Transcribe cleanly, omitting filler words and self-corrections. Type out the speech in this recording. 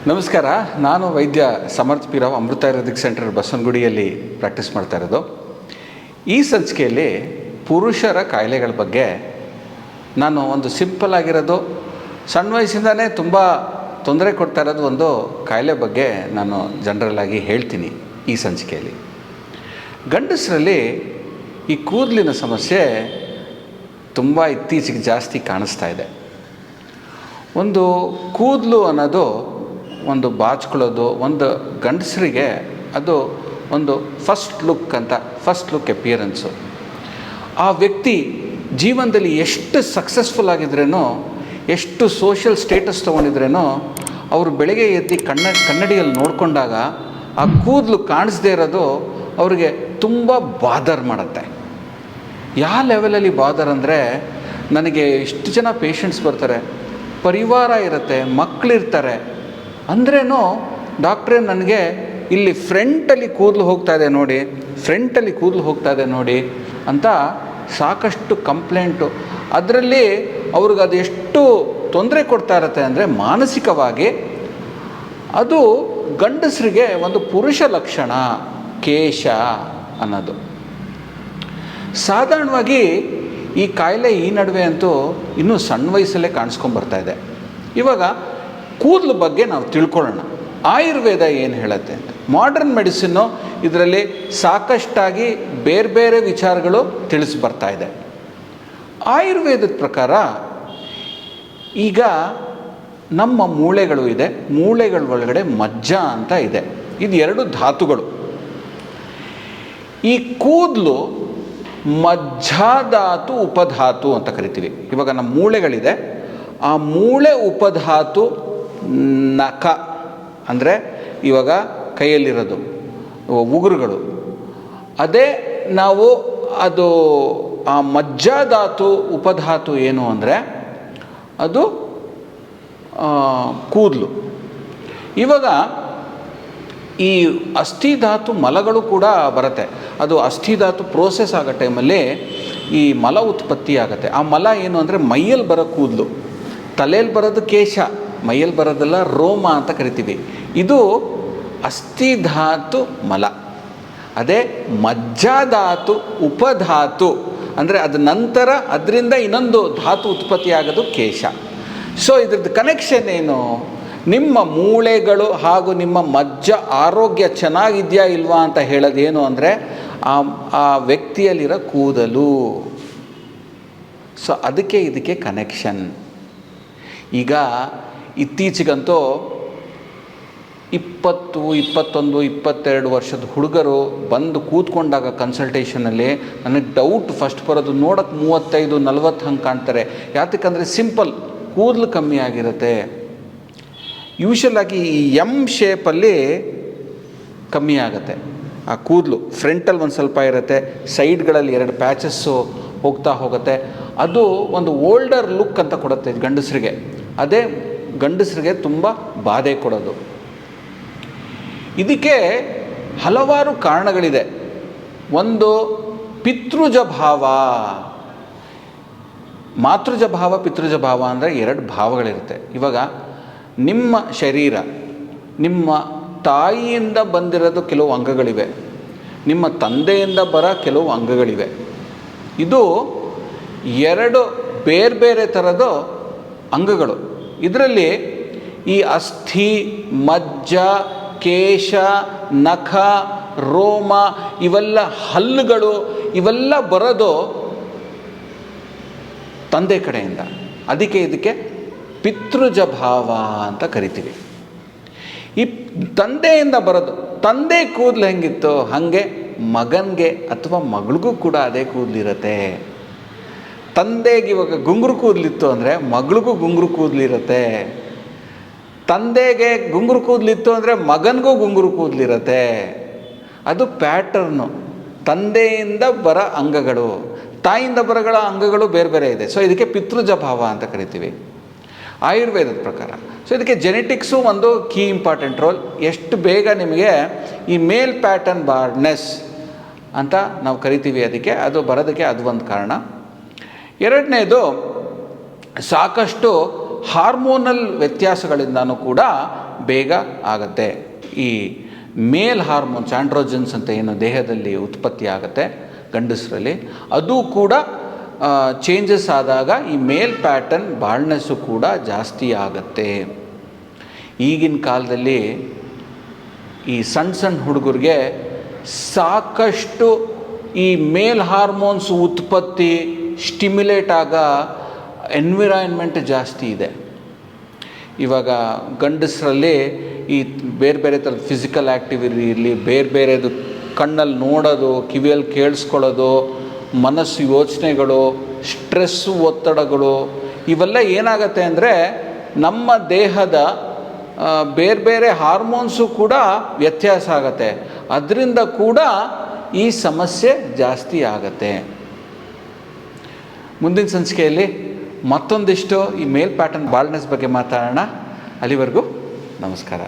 ನಮಸ್ಕಾರ. ನಾನು ವೈದ್ಯ ಸಮರ್ಥ ಪಿ ರಾವ್, ಅಮೃತ ಆಯುರ್ವೇದಿಕ್ ಸೆಂಟರ್ ಬಸವನಗುಡಿಯಲ್ಲಿ ಪ್ರಾಕ್ಟೀಸ್ ಮಾಡ್ತಾ ಇರೋದು. ಈ ಸಂಚಿಕೆಯಲ್ಲಿ ಪುರುಷರ ಕಾಯಿಲೆಗಳ ಬಗ್ಗೆ ನಾನು ಒಂದು ಸಿಂಪಲ್ ಆಗಿರೋದು, ಸಣ್ಣ ವಯಸ್ಸಿಂದನೇ ತುಂಬ ತೊಂದರೆ ಕೊಡ್ತಾ ಇರೋದು ಒಂದು ಕಾಯಿಲೆ ಬಗ್ಗೆ ನಾನು ಜನರಲ್ ಆಗಿ ಹೇಳ್ತೀನಿ. ಈ ಸಂಚಿಕೆಯಲ್ಲಿ ಗಂಡಸರಲ್ಲಿ ಈ ಕೂದಲಿನ ಸಮಸ್ಯೆ ತುಂಬ ಇತ್ತೀಚೆಗೆ ಜಾಸ್ತಿ ಕಾಣಿಸ್ತಾ ಇದೆ. ಒಂದು ಕೂದಲು ಅನ್ನೋದು ಒಂದು ಬಾಚ್ಕೊಳ್ಳೋದು ಒಂದು ಗಂಡಸರಿಗೆ ಅದು ಒಂದು ಫಸ್ಟ್ ಲುಕ್ ಅಪಿಯರೆನ್ಸು. ಆ ವ್ಯಕ್ತಿ ಜೀವನದಲ್ಲಿ ಎಷ್ಟು ಸಕ್ಸಸ್ಫುಲ್ ಆಗಿದ್ರೇನೋ, ಎಷ್ಟು ಸೋಷಿಯಲ್ ಸ್ಟೇಟಸ್ ತೊಗೊಂಡಿದ್ರೇನೋ, ಅವರು ಬೆಳಗ್ಗೆ ಎದ್ದು ಕನ್ನಡಿಯಲ್ಲಿ ನೋಡಿಕೊಂಡಾಗ ಆ ಕೂದಲು ಕಾಣಿಸ್ದೇ ಇರೋದು ಅವ್ರಿಗೆ ತುಂಬ ಬಾದರ್ ಮಾಡುತ್ತೆ. ಯಾವ ಲೆವೆಲಲ್ಲಿ ಬಾದರ್ ಅಂದರೆ, ನನಗೆ ಇಷ್ಟು ಜನ ಪೇಷಂಟ್ಸ್ ಬರ್ತಾರೆ, ಪರಿವಾರ ಇರುತ್ತೆ, ಮಕ್ಕಳಿರ್ತಾರೆ ಅಂದ್ರೇನು, ಡಾಕ್ಟ್ರೇ ನನಗೆ ಇಲ್ಲಿ ಫ್ರಂಟಲ್ಲಿ ಕೂದಲು ಹೋಗ್ತಾ ಇದೆ ನೋಡಿ ಅಂತ ಸಾಕಷ್ಟು ಕಂಪ್ಲೇಂಟು. ಅದರಲ್ಲಿ ಅವ್ರಿಗೆ ಅದು ಎಷ್ಟು ತೊಂದರೆ ಕೊಡ್ತಾ ಇರುತ್ತೆ ಅಂದರೆ, ಮಾನಸಿಕವಾಗಿ ಅದು ಗಂಡಸರಿಗೆ ಒಂದು ಪುರುಷ ಲಕ್ಷಣ ಕೇಶ ಅನ್ನೋದು. ಸಾಧಾರಣವಾಗಿ ಈ ಕಾಯಿಲೆ ಈ ನಡುವೆ ಅಂತೂ ಇನ್ನೂ ಸಣ್ಣ ವಯಸ್ಸಲ್ಲೇ ಕಾಣಿಸ್ಕೊಂಬರ್ತಾ ಇದೆ. ಇವಾಗ ಕೂದಲು ಬಗ್ಗೆ ನಾವು ತಿಳ್ಕೊಳ್ಳೋಣ, ಆಯುರ್ವೇದ ಏನು ಹೇಳುತ್ತೆ ಅಂತ. ಮಾಡರ್ನ್ ಮೆಡಿಸಿನ್ನು ಇದರಲ್ಲಿ ಸಾಕಷ್ಟಾಗಿ ಬೇರೆ ಬೇರೆ ವಿಚಾರಗಳು ತಿಳಿಸ್ಬರ್ತಾ ಇದೆ. ಆಯುರ್ವೇದದ ಪ್ರಕಾರ ಈಗ ನಮ್ಮ ಮೂಳೆಗಳು ಇದೆ, ಮೂಳೆಗಳ ಒಳಗಡೆ ಮಜ್ಜ ಅಂತ ಇದೆ. ಇದು ಎರಡು ಧಾತುಗಳು. ಈ ಕೂದಲು ಮಜ್ಜಾಧಾತು ಉಪಧಾತು ಅಂತ ಕರಿತೀವಿ. ಇವಾಗ ನಮ್ಮ ಮೂಳೆಗಳಿದೆ, ಆ ಮೂಳೆ ಉಪಧಾತು ನಖ ಅಂದರೆ ಇವಾಗ ಕೈಯಲ್ಲಿರೋದು ಉಗುರುಗಳು. ಅದೇ ನಾವು ಅದು ಆ ಮಜ್ಜಾಧಾತು ಉಪಧಾತು ಏನು ಅಂದರೆ ಅದು ಕೂದಲು. ಇವಾಗ ಈ ಅಸ್ಥಿಧಾತು ಮಲಗಳು ಕೂಡ ಬರುತ್ತೆ. ಅದು ಅಸ್ಥಿಧಾತು ಪ್ರೋಸೆಸ್ ಆಗೋ ಟೈಮಲ್ಲಿ ಈ ಮಲ ಉತ್ಪತ್ತಿ ಆಗುತ್ತೆ. ಆ ಮಲ ಏನು ಅಂದರೆ ಮೈಯಲ್ಲಿ ಬರೋ ಕೂದಲು, ತಲೆಯಲ್ಲಿ ಬರೋದು ಕೇಶ, ಮೈಯಲ್ಲಿ ಬರೋದೆಲ್ಲ ರೋಮ ಅಂತ ಕರಿತೀವಿ. ಇದು ಅಸ್ಥಿಧಾತು ಮಲ. ಅದೇ ಮಜ್ಜಾಧಾತು ಉಪಧಾತು ಅಂದರೆ ಅದ ನಂತರ ಅದರಿಂದ ಇನ್ನೊಂದು ಧಾತು ಉತ್ಪತ್ತಿ ಆಗೋದು ಕೇಶ. ಸೊ ಇದ್ರದ್ದು ಕನೆಕ್ಷನ್ ಏನು? ನಿಮ್ಮ ಮೂಳೆಗಳು ಹಾಗೂ ನಿಮ್ಮ ಮಜ್ಜ ಆರೋಗ್ಯ ಚೆನ್ನಾಗಿದೆಯಾ ಇಲ್ವಾ ಅಂತ ಹೇಳೋದೇನು ಅಂದರೆ ಆ ವ್ಯಕ್ತಿಯಲ್ಲಿರೋ ಕೂದಲು. ಸೊ ಇದಕ್ಕೆ ಕನೆಕ್ಷನ್. ಈಗ ಇತ್ತೀಚೆಗಂತೂ 20, 21, 22 ವರ್ಷದ ಹುಡುಗರು ಬಂದು ಕೂತ್ಕೊಂಡಾಗ ಕನ್ಸಲ್ಟೇಷನಲ್ಲಿ ನನಗೆ ಡೌಟ್ ಫಸ್ಟ್ ಬರೋದು, ನೋಡೋಕ್ಕೆ 35, 40 ಹಂಗೆ ಕಾಣ್ತಾರೆ. ಯಾತಕ್ಕಂದರೆ ಸಿಂಪಲ್ ಕೂದಲು ಕಮ್ಮಿ ಆಗಿರುತ್ತೆ. ಯೂಶಲಾಗಿ ಈ ಎಮ್ ಶೇಪಲ್ಲಿ ಕಮ್ಮಿ ಆಗುತ್ತೆ ಆ ಕೂದಲು. ಫ್ರಂಟಲ್ಲಿ ಒಂದು ಸ್ವಲ್ಪ ಇರುತ್ತೆ, ಸೈಡ್ಗಳಲ್ಲಿ 2 ಪ್ಯಾಚಸ್ಸು ಹೋಗುತ್ತೆ. ಅದು ಒಂದು ಓಲ್ಡರ್ ಲುಕ್ ಅಂತ ಕೊಡುತ್ತೆ ಗಂಡಸರಿಗೆ. ಅದೇ ಗಂಡಸರಿಗೆ ತುಂಬ ಬಾಧೆ ಕೊಡೋದು. ಇದಕ್ಕೆ ಹಲವಾರು ಕಾರಣಗಳಿದೆ. ಒಂದು ಪಿತೃಜ ಭಾವ, ಮಾತೃಜ ಭಾವ, ಪಿತೃಜ ಭಾವ ಅಂದರೆ 2 ಭಾವಗಳಿರುತ್ತೆ. ಇವಾಗ ನಿಮ್ಮ ಶರೀರ, ನಿಮ್ಮ ತಾಯಿಯಿಂದ ಬಂದಿರೋದು ಕೆಲವು ಅಂಗಗಳಿವೆ, ನಿಮ್ಮ ತಂದೆಯಿಂದ ಬರೋ ಕೆಲವು ಅಂಗಗಳಿವೆ. ಇದು 2 ಬೇರೆ ಬೇರೆ ಥರದ ಅಂಗಗಳು. ಇದರಲ್ಲಿ ಈ ಅಸ್ಥಿ, ಮಜ್ಜ, ಕೇಶ, ನಖ, ರೋಮ, ಇವೆಲ್ಲ ಹಲ್ಲುಗಳು, ಇವೆಲ್ಲ ಬರೋದು ತಂದೆ ಕಡೆಯಿಂದ. ಇದಕ್ಕೆ ಪಿತೃಜ ಭಾವ ಅಂತ ಕರಿತೀವಿ. ಈ ತಂದೆಯಿಂದ ಬರೋದು, ತಂದೆ ಕೂದಲು ಹೆಂಗಿತ್ತು ಹಾಗೆ ಮಗನಿಗೆ ಅಥವಾ ಮಗಳಿಗೂ ಕೂಡ ಅದೇ ಕೂದಲಿರುತ್ತೆ. ತಂದೆಗೆ ಇವಾಗ ಗುಂಗುರು ಕೂದಲಿತ್ತು ಅಂದರೆ ಮಗಳಿಗೂ ಗುಂಗುರು ಕೂದಲಿರುತ್ತೆ. ತಂದೆಗೆ ಗುಂಗುರು ಕೂದಲಿತ್ತು ಅಂದರೆ ಮಗನಿಗೂ ಗುಂಗುರು ಕೂದಲಿರುತ್ತೆ. ಅದು ಪ್ಯಾಟರ್ನು. ತಂದೆಯಿಂದ ಬರ ಅಂಗಗಳು, ತಾಯಿಯಿಂದ ಬರಗಳ ಅಂಗಗಳು ಬೇರೆ ಬೇರೆ ಇದೆ. ಸೊ ಇದಕ್ಕೆ ಪಿತೃಜ ಭಾವ ಅಂತ ಕರಿತೀವಿ ಆಯುರ್ವೇದದ ಪ್ರಕಾರ. ಸೊ ಇದಕ್ಕೆ ಜೆನೆಟಿಕ್ಸು ಒಂದು ಕೀ ಇಂಪಾರ್ಟೆಂಟ್ ರೋಲ್. ಎಷ್ಟು ಬೇಗ ನಿಮಗೆ ಈ ಮೇಲ್ ಪ್ಯಾಟರ್ನ್ ಬಾರ್ಡ್ನೆಸ್ ಅಂತ ನಾವು ಕರಿತೀವಿ, ಅದು ಬರೋದಕ್ಕೆ ಅದು ಒಂದು ಕಾರಣ. ಎರಡನೇದು, ಸಾಕಷ್ಟು ಹಾರ್ಮೋನಲ್ ವ್ಯತ್ಯಾಸಗಳಿಂದನೂ ಕೂಡ ಬೇಗ ಆಗುತ್ತೆ. ಈ ಮೇಲ್ ಹಾರ್ಮೋನ್ಸ್ ಆಂಡ್ರೋಜನ್ಸ್ ಅಂತ ಏನು ದೇಹದಲ್ಲಿ ಉತ್ಪತ್ತಿ ಆಗುತ್ತೆ ಗಂಡಸರಲ್ಲಿ, ಅದು ಕೂಡ ಚೇಂಜಸ್ ಆದಾಗ ಈ ಮೇಲ್ ಪ್ಯಾಟರ್ನ್ ಬಾಳ್ನೆಸ್ಸು ಕೂಡ ಜಾಸ್ತಿ ಆಗುತ್ತೆ. ಈಗಿನ ಕಾಲದಲ್ಲಿ ಈ ಸಣ್ಣ ಸಣ್ಣ ಹುಡುಗರಿಗೆ ಸಾಕಷ್ಟು ಈ ಮೇಲ್ ಹಾರ್ಮೋನ್ಸ್ ಉತ್ಪತ್ತಿ ಸ್ಟಿಮ್ಯುಲೇಟ್ ಆಗ ಎನ್ವಿರಾನ್ಮೆಂಟ್ ಜಾಸ್ತಿ ಇದೆ. ಇವಾಗ ಗಂಡಸರಲ್ಲಿ ಈ ಬೇರೆ ಬೇರೆ ಥರದ ಫಿಸಿಕಲ್ ಆ್ಯಕ್ಟಿವಿಟಿ ಇರಲಿ, ಬೇರೆ ಬೇರೆದು ಕಣ್ಣಲ್ಲಿ ನೋಡೋದು, ಕಿವಿಯಲ್ಲಿ ಕೇಳಿಸ್ಕೊಳ್ಳೋದು, ಮನಸ್ಸು ಯೋಚನೆಗಳು, ಸ್ಟ್ರೆಸ್ಸು, ಒತ್ತಡಗಳು, ಇವೆಲ್ಲ ಏನಾಗುತ್ತೆ ಅಂದರೆ ನಮ್ಮ ದೇಹದ ಬೇರೆ ಬೇರೆ ಹಾರ್ಮೋನ್ಸು ಕೂಡ ವ್ಯತ್ಯಾಸ ಆಗುತ್ತೆ. ಅದರಿಂದ ಕೂಡ ಈ ಸಮಸ್ಯೆ ಜಾಸ್ತಿ ಆಗತ್ತೆ. ಮುಂದಿನ ಸಂಚಿಕೆಯಲ್ಲಿ ಮತ್ತೊಂದಿಷ್ಟು ಈ ಮೇಲ್ ಪ್ಯಾಟರ್ನ್ ಬಾಲ್ನೆಸ್ ಬಗ್ಗೆ ಮಾತಾಡೋಣ. ಅಲ್ಲಿವರೆಗೂ ನಮಸ್ಕಾರ.